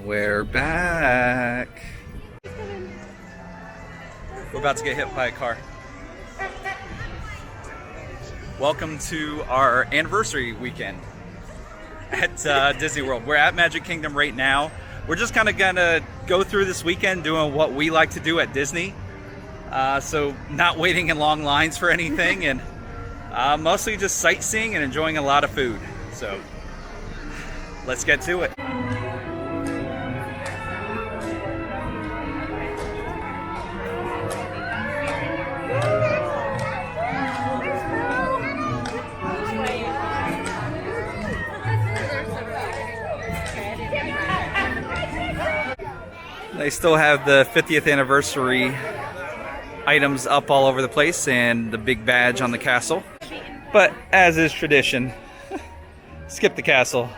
We're back. We're about to get hit by a car. Welcome to our anniversary weekend at Disney World. We're at Magic Kingdom right now. We're just kind of gonna go through this weekend doing what we like to do at Disney. So not waiting in long lines for anything, and mostly just sightseeing and enjoying a lot of food. So let's get to it. They still have the 50th anniversary items up all over the place and the big badge on the castle. But as is tradition, skip the castle,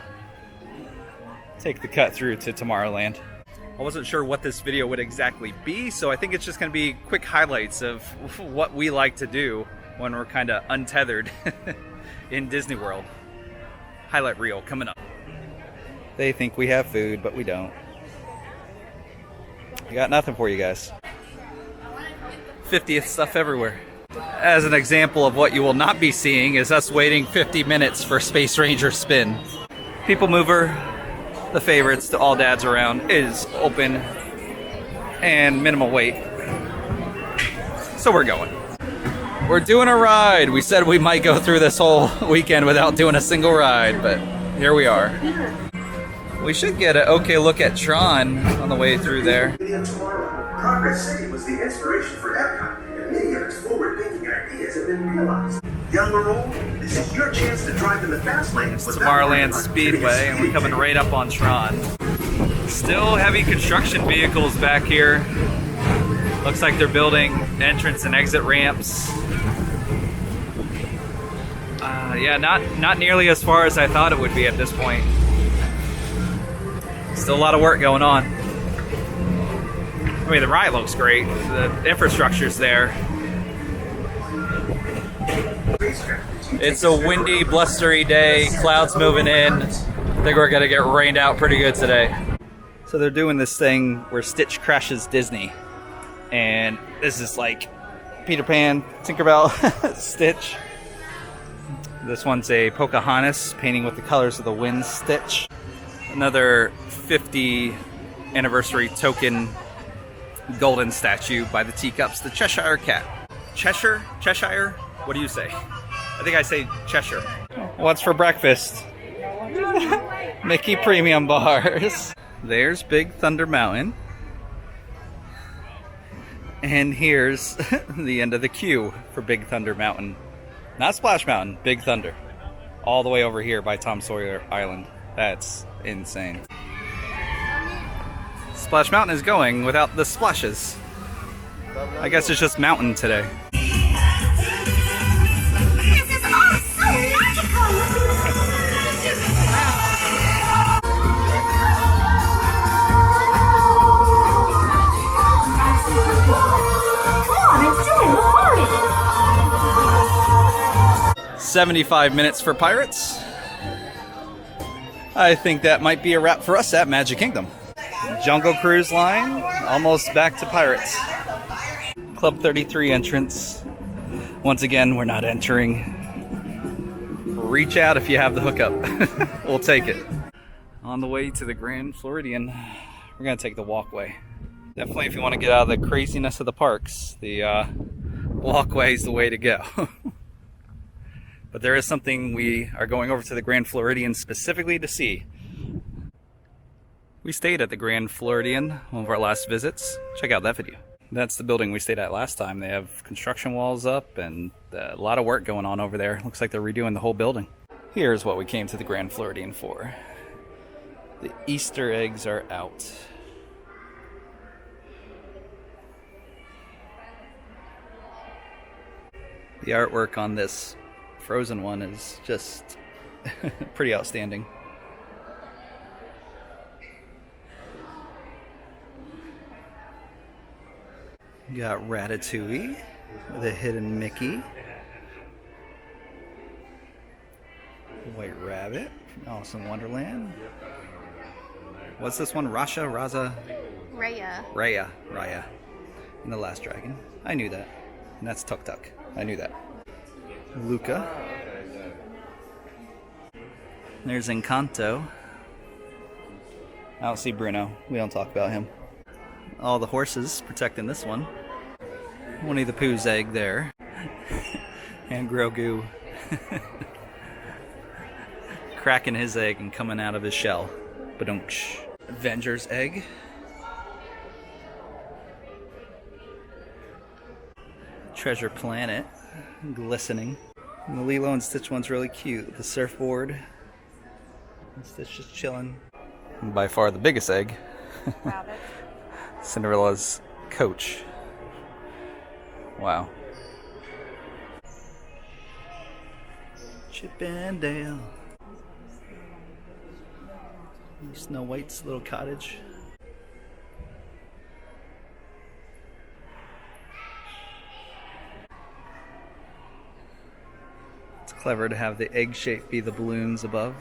take the cut through to Tomorrowland. I wasn't sure what this video would exactly be, so I think it's just going to be quick highlights of what we like to do when we're kind of untethered in Disney World. Highlight reel coming up. They think we have food, but we don't. We got nothing for you guys. 50th stuff everywhere. As an example of what you will not be seeing is us waiting 50 minutes for Space Ranger Spin. People Mover, the favorites to all dads around, is open and minimal wait. So we're going. We're doing a ride. We said we might go through this whole weekend without doing a single ride, but here we are. We should get an okay look at Tron on the way through there. Progress City was the inspiration for Epcot, and many of its forward-thinking ideas have been realized. Young or old, this is your chance to drive in the fast lane. It's Tomorrowland Speedway, and we're coming right up on Tron. Still heavy construction vehicles back here. Looks like they're building entrance and exit ramps. Yeah, not nearly as far as I thought it would be at this point. Still a lot of work going on. I mean, the ride looks great. The infrastructure's there. It's a windy, blustery day. Clouds moving in. I think we're gonna get rained out pretty good today. So they're doing this thing where Stitch crashes Disney. And this is like Peter Pan, Tinkerbell, Stitch. This one's a Pocahontas painting with the colors of the wind Stitch. Another 50 anniversary token golden statue by the teacups, the Cheshire Cat. Cheshire? Cheshire? What do you say? I think I say Cheshire. What's for breakfast? Mickey Premium Bars. There's Big Thunder Mountain. And here's the end of the queue for Big Thunder Mountain. Not Splash Mountain, Big Thunder. All the way over here by Tom Sawyer Island. That's insane. Splash Mountain is going without the splashes. I guess it's just mountain today. This is all so magical! 75 minutes for Pirates. I think that might be a wrap for us at Magic Kingdom. Jungle Cruise Line, almost back to Pirates. Club 33 entrance. Once again, we're not entering. Reach out if you have the hookup. We'll take it. On the way to the Grand Floridian, we're gonna take the walkway. Definitely if you want to get out of the craziness of the parks, the walkway is the way to go. But there is something we are going over to the Grand Floridian specifically to see. We stayed at the Grand Floridian, one of our last visits. Check out that video. That's the building we stayed at last time. They have construction walls up and a lot of work going on over there. Looks like they're redoing the whole building. Here's what we came to the Grand Floridian for. The Easter eggs are out. The artwork on this Frozen one is just pretty outstanding. You got Ratatouille with a hidden Mickey. White Rabbit from Alice in Wonderland. What's this one? Rasha? Raza? Raya. Raya. And the last dragon. I knew that. And that's Tuk Tuk. I knew that. Luca. There's Encanto. I don't see Bruno. We don't talk about him. All the horses protecting this one. Winnie the Pooh's egg there. And Grogu cracking his egg and coming out of his shell. Badunch. Avenger's egg. Treasure Planet. Glistening. And the Lilo and Stitch one's really cute. The surfboard. And Stitch just chilling. And by far the biggest egg. Cinderella's coach. Wow. Chip and Dale. Snow White's little cottage. It's clever to have the egg shape be the balloons above.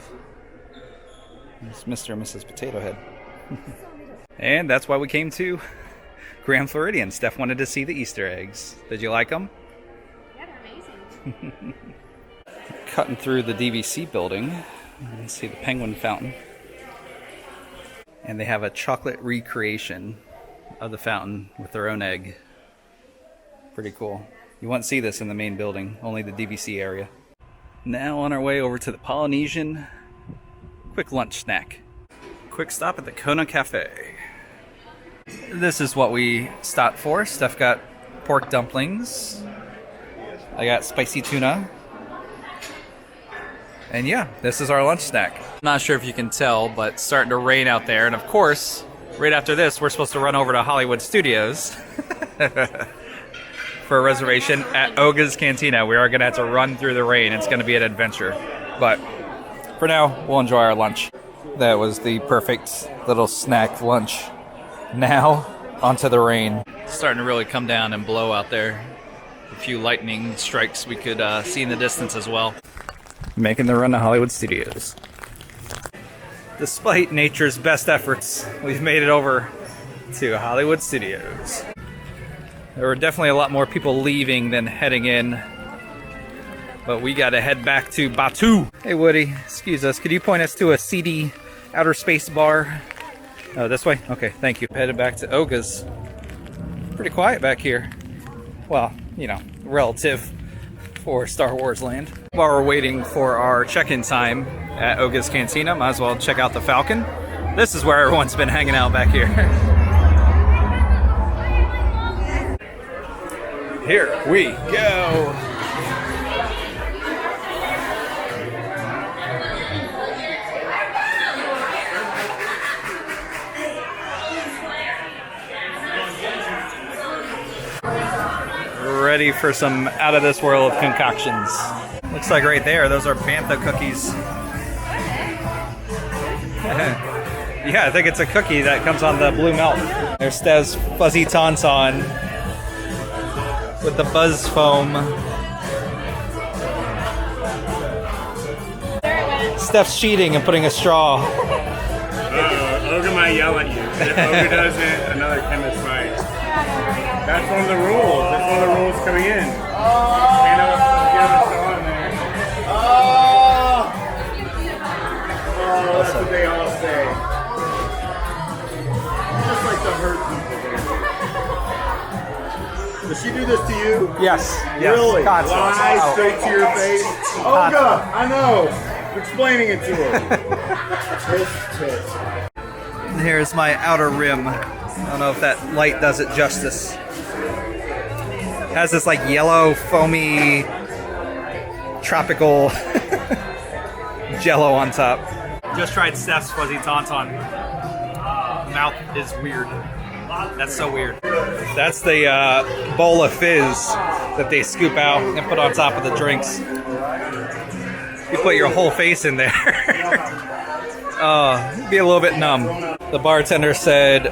It's Mr. and Mrs. Potato Head. And that's why we came to Grand Floridian. Steph wanted to see the Easter eggs. Did you like them? Yeah, they're amazing. Cutting through the DVC building. You can see the penguin fountain. And they have a chocolate recreation of the fountain with their own egg. Pretty cool. You won't see this in the main building, only the DVC area. Now on our way over to the Polynesian. Quick lunch snack. Quick stop at the Kona Cafe. This is what we stopped for. Steph got pork dumplings. I got spicy tuna. And yeah, this is our lunch snack. I'm not sure if you can tell, but it's starting to rain out there. And of course, right after this, we're supposed to run over to Hollywood Studios for a reservation at Oga's Cantina. We are going to have to run through the rain. It's going to be an adventure. But for now, we'll enjoy our lunch. That was the perfect little snack lunch. Now, onto the rain. It's starting to really come down and blow out there. A few lightning strikes we could see in the distance as well. Making the run to Hollywood Studios. Despite nature's best efforts, we've made it over to Hollywood Studios. There were definitely a lot more people leaving than heading in, but we gotta head back to Batu. Hey Woody, excuse us, could you point us to a seedy outer space bar? Oh, this way? Okay, thank you. Headed back to Oga's. Pretty quiet back here. Well, you know, relative for Star Wars land. While we're waiting for our check-in time at Oga's Cantina, might as well check out the Falcon. This is where everyone's been hanging out back here. Here we go. Ready for some out-of-this-world concoctions. Looks like right there, those are Bantha cookies. Yeah, I think it's a cookie that comes on the blue milk. There's Steph's Fuzzy Tauntaun with the buzz foam. Steph's cheating and putting a straw. Ogre might yell at you. If Ogre does it, another chemist might. That's one of the rules. That's one of the rules coming in. Can't have a straw in there. That's what they all say. Just like the hurt people. Does she do this to you? Yes. Really? Constance. Lie straight to your face. Olga, I know. Explaining it to her. Here's my outer rim. I don't know if that light does it justice. Has this like yellow, foamy, tropical jello on top. Just tried Steph's Fuzzy Tauntaun. Mouth is weird. That's so weird. That's the bowl of fizz that they scoop out and put on top of the drinks. You put your whole face in there. Be a little bit numb. The bartender said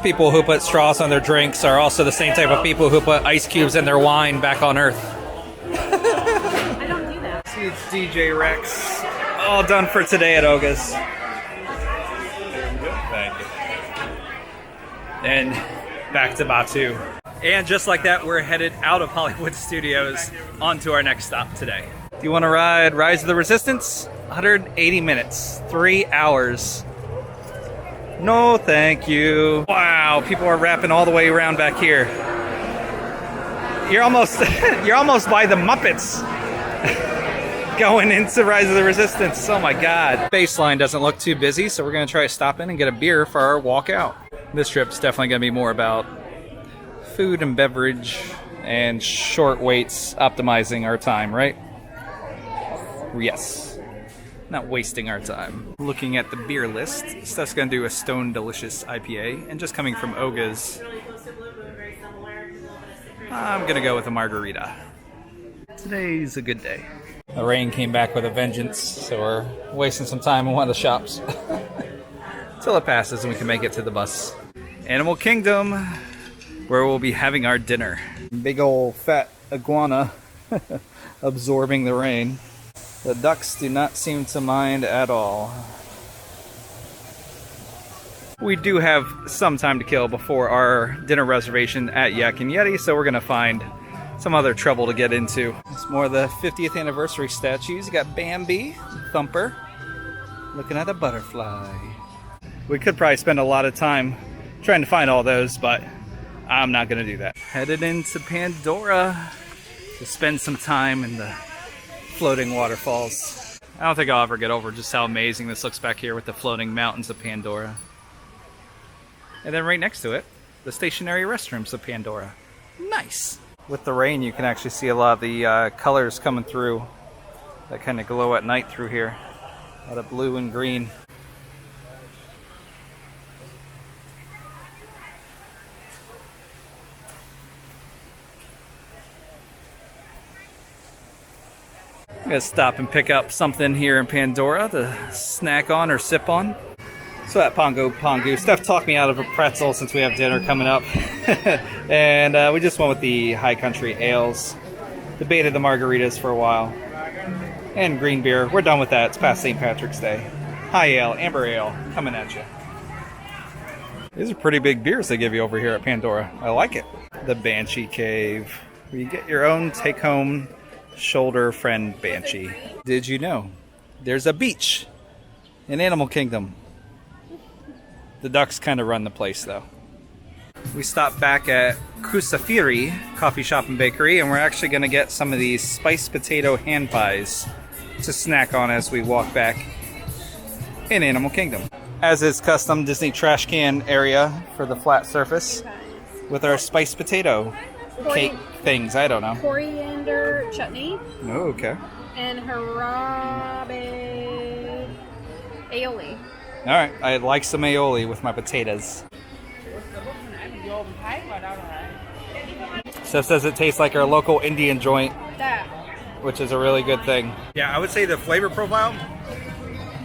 people who put straws on their drinks are also the same type of people who put ice cubes in their wine back on Earth. I don't do that. See, it's DJ Rex. All done for today at Oga's. Thank you. And back to Batu. And just like that, we're headed out of Hollywood Studios onto our next stop today. Do you want to ride Rise of the Resistance? 180 minutes, 3 hours. No, thank you. Wow, people are wrapping all the way around back here. You're almost by the Muppets going into Rise of the Resistance. Oh my God. Baseline doesn't look too busy, so we're gonna try to stop in and get a beer for our walk out. This trip's definitely gonna be more about food and beverage and short waits, optimizing our time, right? Yes. Not wasting our time. Looking at the beer list, Steph's gonna do a Stone Delicious IPA, and just coming from Oga's, I'm gonna go with a margarita. Today's a good day. The rain came back with a vengeance, so we're wasting some time in one of the shops. Till it passes and we can make it to the bus. Animal Kingdom, where we'll be having our dinner. Big old fat iguana absorbing the rain. The ducks do not seem to mind at all. We do have some time to kill before our dinner reservation at Yak and Yeti, so we're gonna find some other trouble to get into. It's more of the 50th anniversary statues. You got Bambi, Thumper, looking at a butterfly. We could probably spend a lot of time trying to find all those, but I'm not gonna do that. Headed into Pandora to spend some time in the floating waterfalls. I don't think I'll ever get over just how amazing this looks back here with the floating mountains of Pandora. And then right next to it, the stationary restrooms of Pandora. Nice! With the rain, you can actually see a lot of the colors coming through that kind of glow at night through here. A lot of blue and green. I'm gonna stop and pick up something here in Pandora to snack on or sip on. So at Pongu, Steph talked me out of a pretzel since we have dinner coming up. And we just went with the High Country ales. Debated the margaritas for a while. And green beer. We're done with that. It's past St. Patrick's Day. High ale, amber ale, coming at you. These are pretty big beers they give you over here at Pandora. I like it. The Banshee Cave, where you get your own take-home shoulder friend Banshee. Did you know there's a beach in Animal Kingdom? The ducks kind of run the place, though. We stopped back at Kusafiri Coffee Shop and Bakery, and we're actually going to get some of these spiced potato hand pies to snack on as we walk back in Animal Kingdom. As is custom, Disney trash can area for the flat surface with our spiced potato cake things. I don't know. Coriander chutney. Oh, okay. And harabe aioli. All right, I'd like some aioli with my potatoes. Steph says it tastes like our local Indian joint, which is a really good thing. Yeah, I would say the flavor profile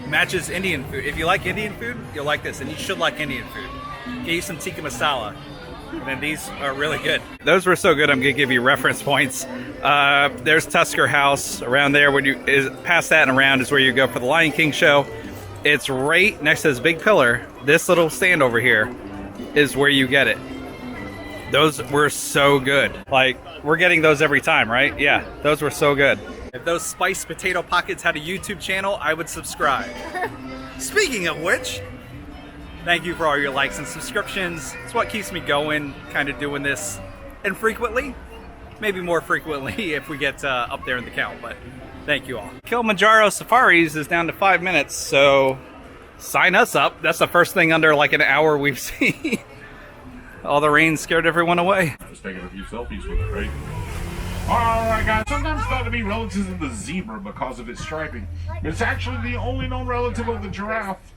matches Indian food. If you like Indian food, you'll like this, and you should like Indian food. Get you some tikka masala, and then these are really good. Those were so good, I'm gonna give you reference points. There's Tusker House around there. Past that and around is where you go for the Lion King show. It's right next to this big pillar. This little stand over here is where you get it. Those were so good. Like, we're getting those every time, right? Yeah, those were so good. If those spiced potato pockets had a YouTube channel, I would subscribe. Speaking of which, thank you for all your likes and subscriptions. It's what keeps me going, kind of doing this infrequently. Maybe more frequently if we get up there in the count, but thank you all. Kilimanjaro Safaris is down to 5 minutes, so sign us up. That's the first thing under like an hour we've seen. All the rain scared everyone away. Just taking a few selfies with it, right? Alright guys, sometimes thought to be relatives of the zebra because of its striping. It's actually the only known relative of the giraffe.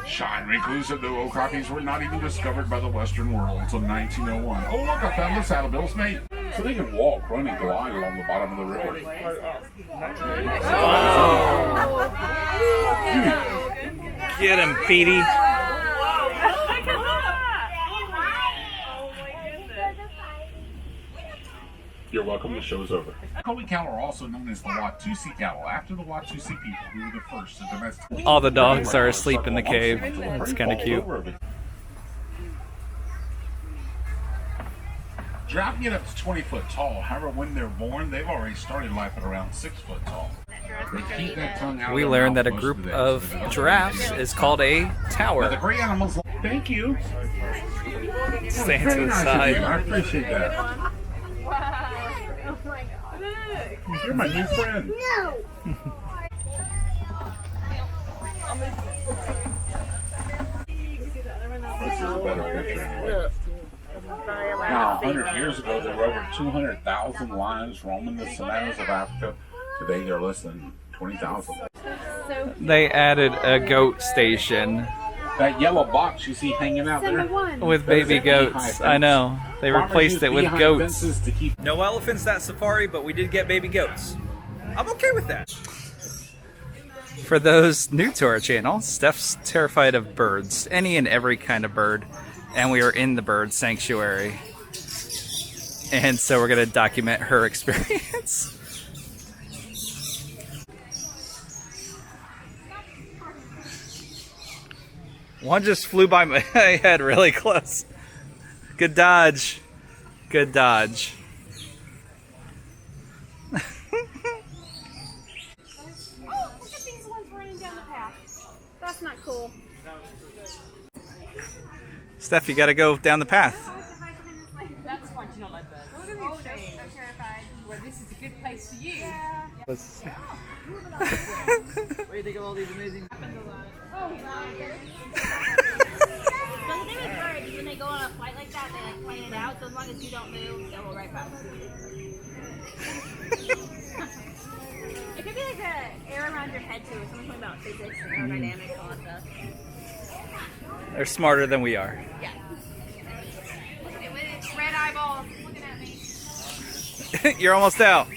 Shine reclusive the okapis were not even discovered by the Western world until 1901. Oh look, I found the saddlebill's mate. So they can walk, run, and glide along the bottom of the river. Get him, Petey. You're welcome. The show's over. Colby cattle are also known as the Watusi cattle, after the Watusi people who were the first to domesticate. All the dogs are asleep in the cave. It's kind of cute. Giraffe can get up to 20 foot tall. However, when they're born, they've already started life at around 6 foot tall. They keep that tongue out. We of their learned mouth that a most group the day, of so they don't giraffes really is called a Now, the tower. gray animals. Thank you. Stand to Very the nice of you. side. I appreciate that. Wow. Oh my god. You're my new friend. This is a better picture anyway. Now, 100 years ago, there were over 200,000 lions roaming the savannas of Africa. Today, they're less than 20,000. They added a goat station That yellow box you see hanging out there. with baby goats. I know. They replaced it with goats. To keep No elephants that safari, but we did get baby goats. I'm okay with that. For those new to our channel, Steph's terrified of birds. Any and every kind of bird. And we are in the bird sanctuary. And so we're going to document her experience. One just flew by my head really close. Good dodge. Good dodge. Oh, look at these ones running down the path. That's not cool. Steph, you gotta go down the path. That's fine. You don't like that. Look at these things. I'm terrified. Well, this is a good place for you. Yeah. Let's- What do you think of all these amazing? Oh, The thing with birds is when they go on a flight like that, they like plan it out. So as long as you don't move, they'll go right past you. It could be like the air around your head too. Something about physics and aerodynamics and all that stuff. They're smarter than we are. Yeah. look at it with its red eyeballs looking at me. You're almost out.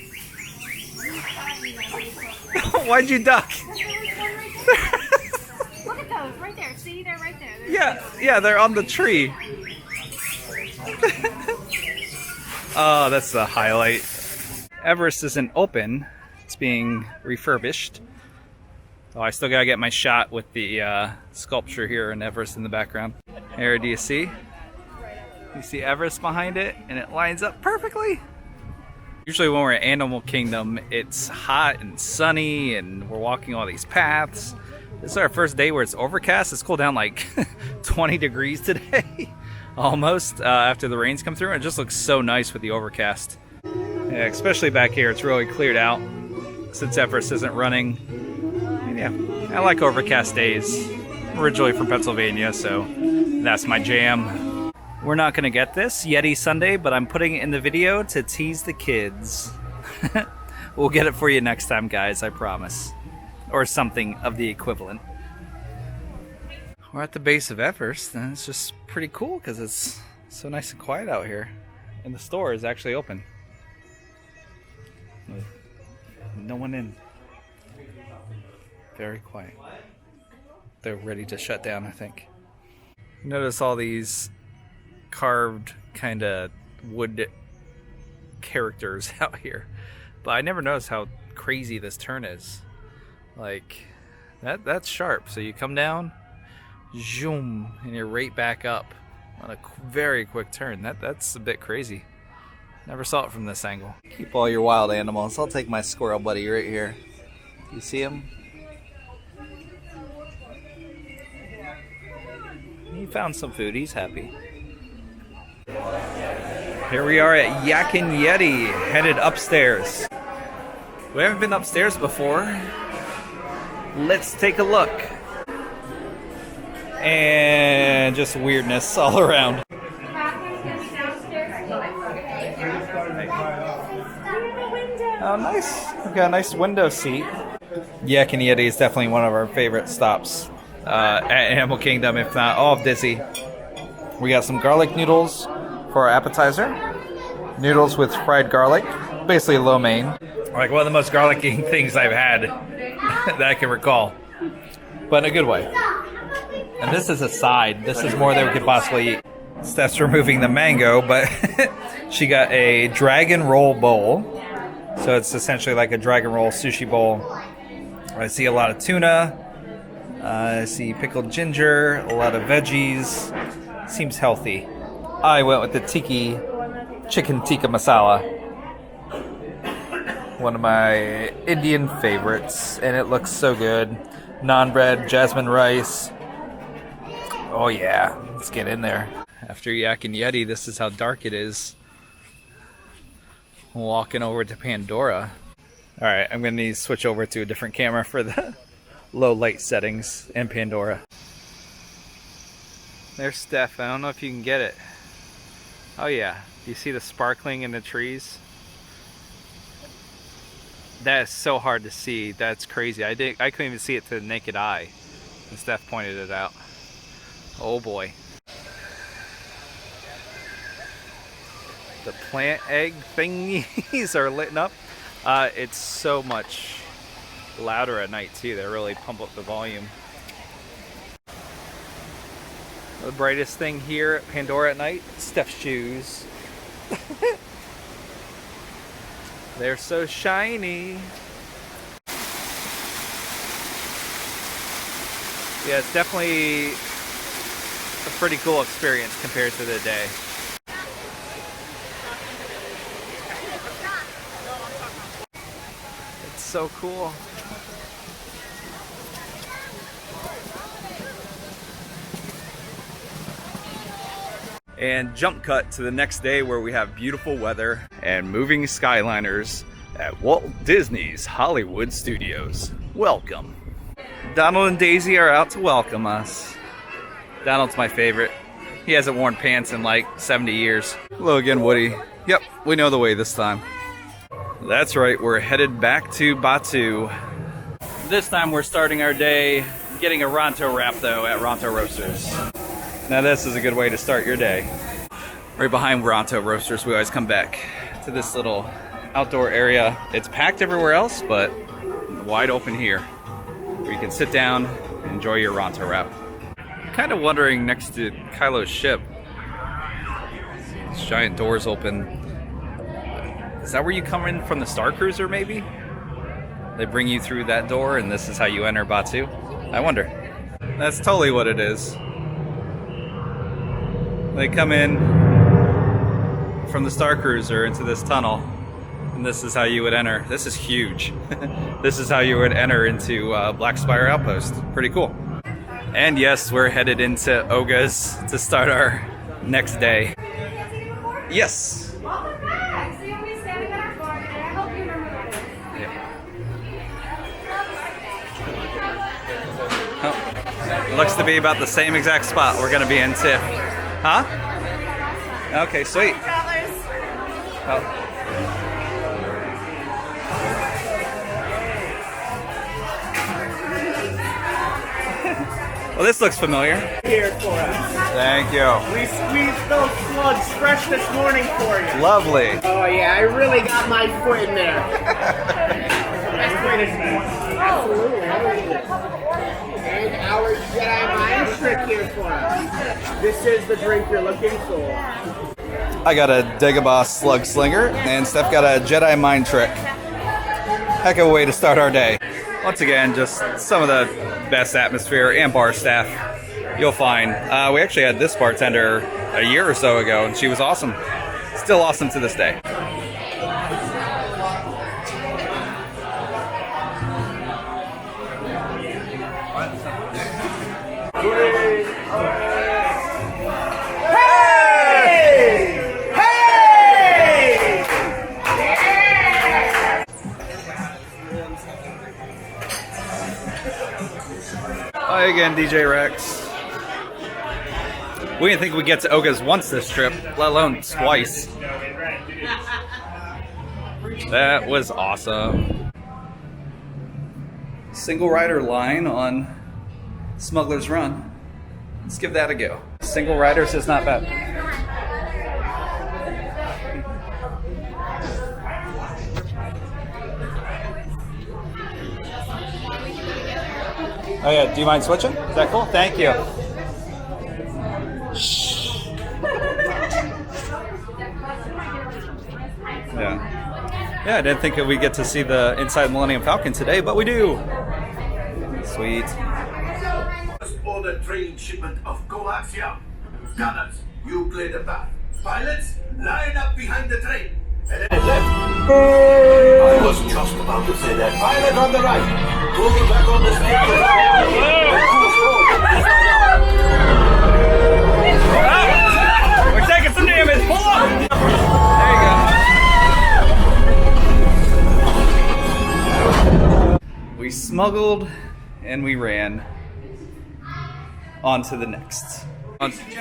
Why'd you duck? Look at those right there. See, they're right there. Yeah, they're on the tree. Oh, that's the highlight. Everest isn't open. It's being refurbished. Oh, I still gotta get my shot with the sculpture here in Everest in the background. Here, do you see? You see Everest behind it, and it lines up perfectly. Usually when we're at Animal Kingdom, it's hot and sunny, and we're walking all these paths. This is our first day where it's overcast. It's cooled down like 20 degrees today, almost, after the rains come through. And it just looks so nice with the overcast. Yeah, especially back here, it's really cleared out since Everest isn't running. And yeah, I like overcast days. I'm originally from Pennsylvania, so that's my jam. We're not going to get this Yeti Sunday, but I'm putting it in the video to tease the kids. We'll get it for you next time, guys, I promise. Or something of the equivalent. We're at the base of Everest, and it's just pretty cool because it's so nice and quiet out here. And the store is actually open. With no one in. Very quiet. They're ready to shut down, I think. Notice all these carved kind of wood characters out here. But I never noticed how crazy this turn is. Like, that's sharp. So you come down, zoom, and you're right back up on a very quick turn. That's a bit crazy. Never saw it from this angle. Keep all your wild animals. I'll take my squirrel buddy right here. You see him? He found some food. He's happy. Here we are at Yak and Yeti, headed upstairs. We haven't been upstairs before. Let's take a look. And just weirdness all around. Oh, nice. We've got a nice window seat. Yak and Yeti is definitely one of our favorite stops at Animal Kingdom, if not all of Disney. We got some garlic noodles for our appetizer. Noodles with fried garlic, basically lo mein. Like one of the most garlicky things I've had that I can recall, but in a good way. And this is a side. This is more than we could possibly eat. Steph's removing the mango, but she got a dragon roll bowl. So it's essentially like a dragon roll sushi bowl. I see a lot of tuna. I see pickled ginger, a lot of veggies. Seems healthy. I went with the chicken tikka masala. One of my Indian favorites, and it looks so good. Naan bread, jasmine rice. Oh yeah, let's get in there. After Yak and Yeti, this is how dark it is. Walking over to Pandora. Alright, I'm going to need to switch over to a different camera for the low light settings in Pandora. There's Steph. I don't know if you can get it. Oh yeah, you see the sparkling in the trees? That is so hard to see. That's crazy. I couldn't even see it to the naked eye. And Steph pointed it out. Oh boy. The plant egg thingies are lit up. It's so much louder at night too. They really pump up the volume. The brightest thing here at Pandora at night, Steph's shoes. They're so shiny. Yeah, it's definitely a pretty cool experience compared to the day. It's so cool. And jump cut to the next day where we have beautiful weather and moving skyliners at Walt Disney's Hollywood Studios. Welcome. Donald and Daisy are out to welcome us. Donald's my favorite. He hasn't worn pants in like 70 years. Hello again, Woody. Yep, we know the way this time. That's right, we're headed back to Batu. This time we're starting our day getting a Ronto wrap though at Ronto Roasters. Now this is a good way to start your day. Right behind Ronto Roasters, we always come back to this little outdoor area. It's packed everywhere else, but wide open here, where you can sit down and enjoy your Ronto wrap. I'm kind of wondering next to Kylo's ship, these giant doors open. Is that where you come in from the Star Cruiser maybe? They bring you through that door and this is how you enter Batu? I wonder. That's totally what it is. They come in from the Star Cruiser into this tunnel, and this is how you would enter. This is huge. This is how you would enter into Black Spire Outpost. Pretty cool. And yes, we're headed into Oga's to start our next day. Yes. Welcome back. So you'll be standing at our floor today. I hope you remember that. Oh. It looks to be about the same exact spot we're going to be in too. Huh? Okay, sweet. Oh. Well, this looks familiar. Here for us. Thank you. We squeezed those slugs fresh this morning for you. Lovely. Oh yeah, I really got my foot in there. Absolutely. And our Jedi mind trick here for us. This is the drink you're looking for. I got a Dagobah Slug Slinger, and Steph got a Jedi Mind Trick. Heck of a way to start our day. Once again, just some of the best atmosphere and bar staff you'll find. We actually had this bartender a year or so ago, and she was awesome. Still awesome to this day. Hi again, DJ Rex. We didn't think we'd get to Oga's once this trip, let alone twice. That was awesome. Single rider line on Smuggler's Run. Let's give that a go. Single riders is not bad. Oh yeah, do you mind switching? Is that cool? Thank you. Shh. Yeah. Yeah, I didn't think that we'd get to see the inside Millennium Falcon today, but we do. Sweet. Order train shipment of coaxium. Gunners, you play the path. Pilots, line up behind the train. And then left. I was just about to say that. Pilot on the right. Pull back on the stick. We're taking some damage. Pull up. There you go. We smuggled and we ran. On to the next. That's new.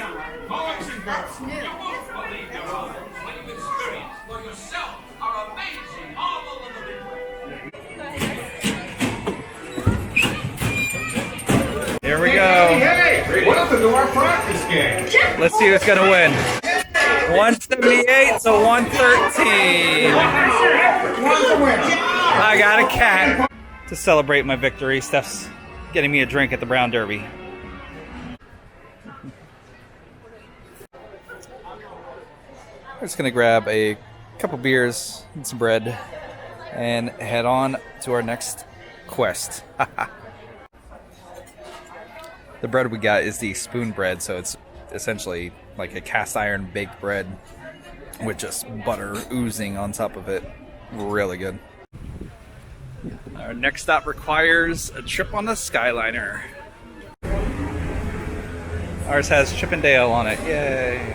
Here we go. Hey, welcome to our practice game. Let's see who's gonna win. 178 to 113. I got a cat. To celebrate my victory, Steph's getting me a drink at the Brown Derby. We're just gonna grab a couple beers and some bread and head on to our next quest. The bread we got is the spoon bread, so it's essentially like a cast iron baked bread with just butter oozing on top of it. Really good. Our next stop requires a trip on the Skyliner. Ours has Chip and Dale on it. Yay!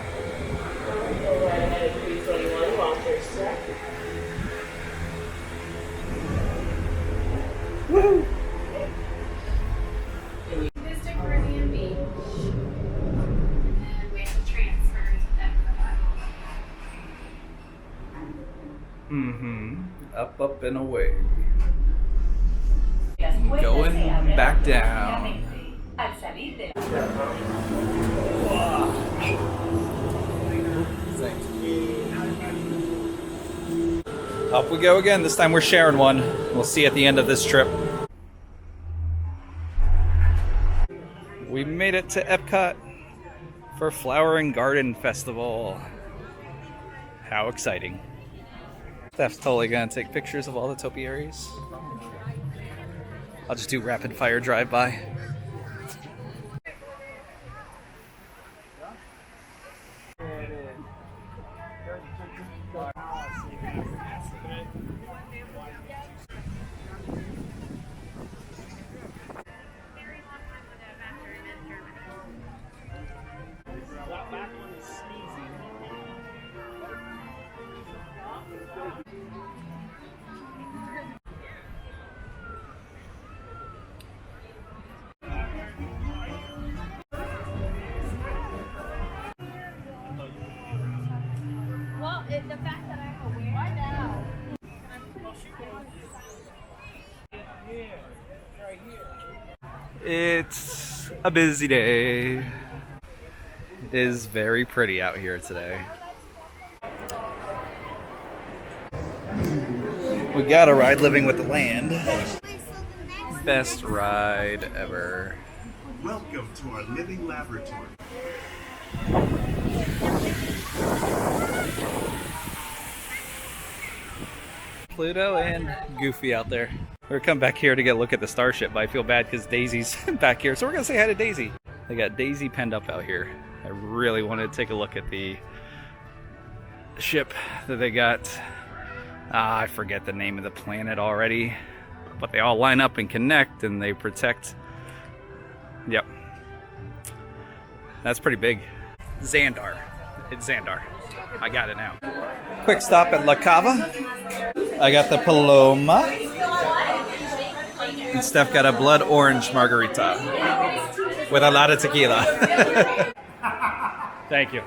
Woohoo! Mr. Caribbean Beach. And we have to transfer to Epcot. Up and away. Going back down. Up we go again. This time we're sharing one. We'll see at the end of this trip. We made it to Epcot for Flower and Garden Festival. How exciting. Steph's totally gonna take pictures of all the topiaries. I'll just do rapid fire drive-by. Well, the fact that I have to wear it now. It's a busy day. It is very pretty out here today. We got a ride living with the land. Best ride ever. Welcome to our living laboratory. Pluto and Goofy out there. We're coming back here to get a look at the starship, but I feel bad because Daisy's back here. So we're going to say hi to Daisy. They got Daisy penned up out here. I really wanted to take a look at the ship that they got. I forget the name of the planet already. But they all line up and connect and they protect. Yep. That's pretty big. Xandar. It's Xandar. I got it now. Quick stop at La Cava. I got the Paloma. And Steph got a blood orange margarita with a lot of tequila. Thank you.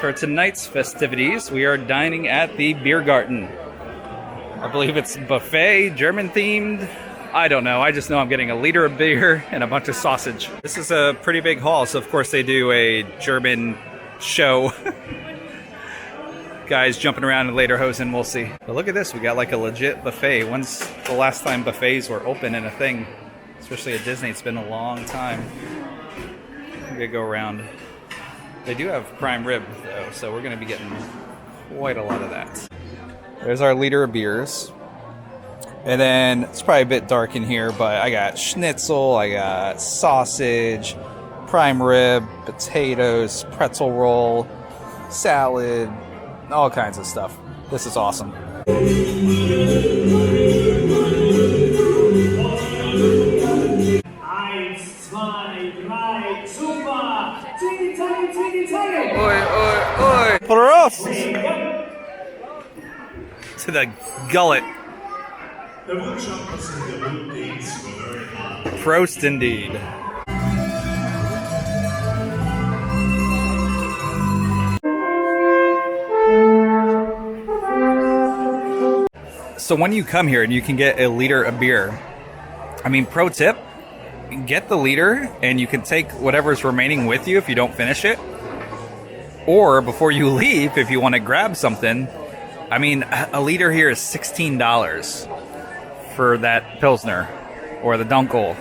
For tonight's festivities, we are dining at the Beer Garden. I believe it's buffet, German themed. I don't know. I just know I'm getting a liter of beer and a bunch of sausage. This is a pretty big hall, so of course they do a German show. Guys jumping around in lederhosen, we'll see. But look at this, we got like a legit buffet. When's the last time buffets were open in a thing? Especially at Disney, it's been a long time. I'm gonna go around. They do have prime rib, though, so we're going to be getting quite a lot of that. There's our liter of beers. And then, it's probably a bit dark in here, but I got schnitzel, I got sausage, prime rib, potatoes, pretzel roll, salad, all kinds of stuff. This is awesome. Oi, oi, oi! Prost! To the gullet. Prost indeed. So when you come here and you can get a liter of beer, I mean, pro tip, get the liter and you can take whatever's remaining with you if you don't finish it. Or before you leave, if you want to grab something, I mean, a liter here is $16 for that Pilsner or the Dunkel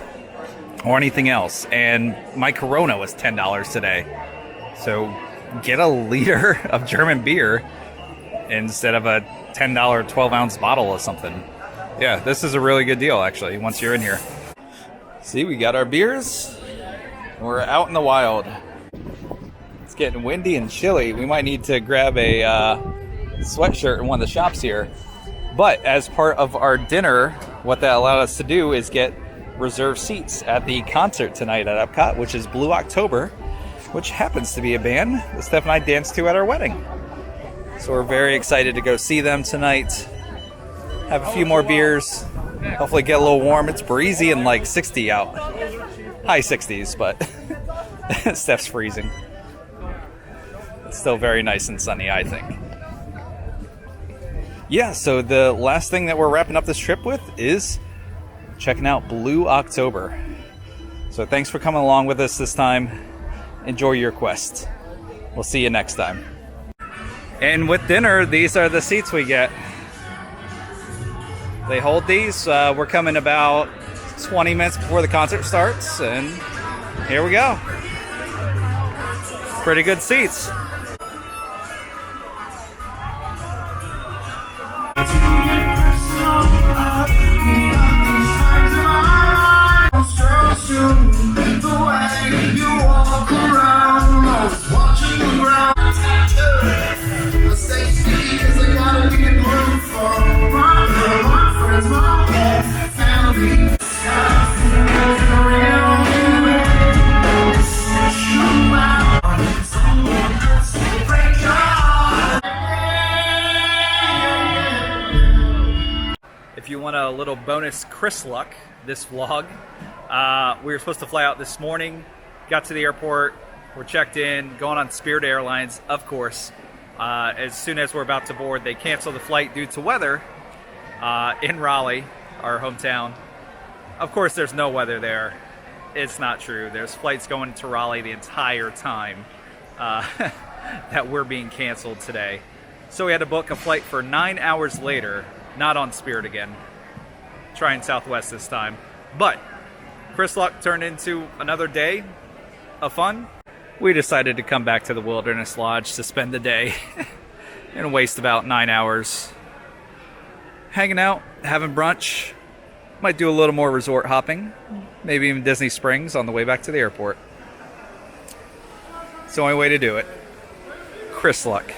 or anything else. And my Corona was $10 today. So get a liter of German beer instead of a $10 12-ounce bottle of something. Yeah, this is a really good deal, actually, once you're in here. See, we got our beers. We're out in the wild. It's getting windy and chilly. We might need to grab a sweatshirt in one of the shops here. But as part of our dinner, what that allowed us to do is get reserved seats at the concert tonight at Epcot, which is Blue October, which happens to be a band that Steph and I danced to at our wedding. So we're very excited to go see them tonight. Have a few more beers. Hopefully get a little warm. It's breezy and like 60 out. High 60s, but Steph's freezing. It's still very nice and sunny, I think. Yeah, so the last thing that we're wrapping up this trip with is checking out Blue October. So thanks for coming along with us this time. Enjoy your quest. We'll see you next time. And with dinner, these are the seats we get. They hold these. We're coming about 20 minutes before the concert starts, and here we go. Pretty good seats. If you want a little bonus Chris luck, this vlog, we were supposed to fly out this morning, got to the airport, we're checked in, going on Spirit Airlines, of course. As soon as we're about to board, they canceled the flight due to weather in Raleigh, our hometown. Of course, there's no weather there. It's not true. There's flights going to Raleigh the entire time that we're being canceled today. So we had to book a flight for 9 hours later, not on Spirit again. Trying Southwest this time. But Chris luck turned into another day of fun. We decided to come back to the Wilderness Lodge to spend the day and waste about 9 hours hanging out, having brunch. Might do a little more resort hopping, maybe even Disney Springs on the way back to the airport. It's the only way to do it. Chris luck.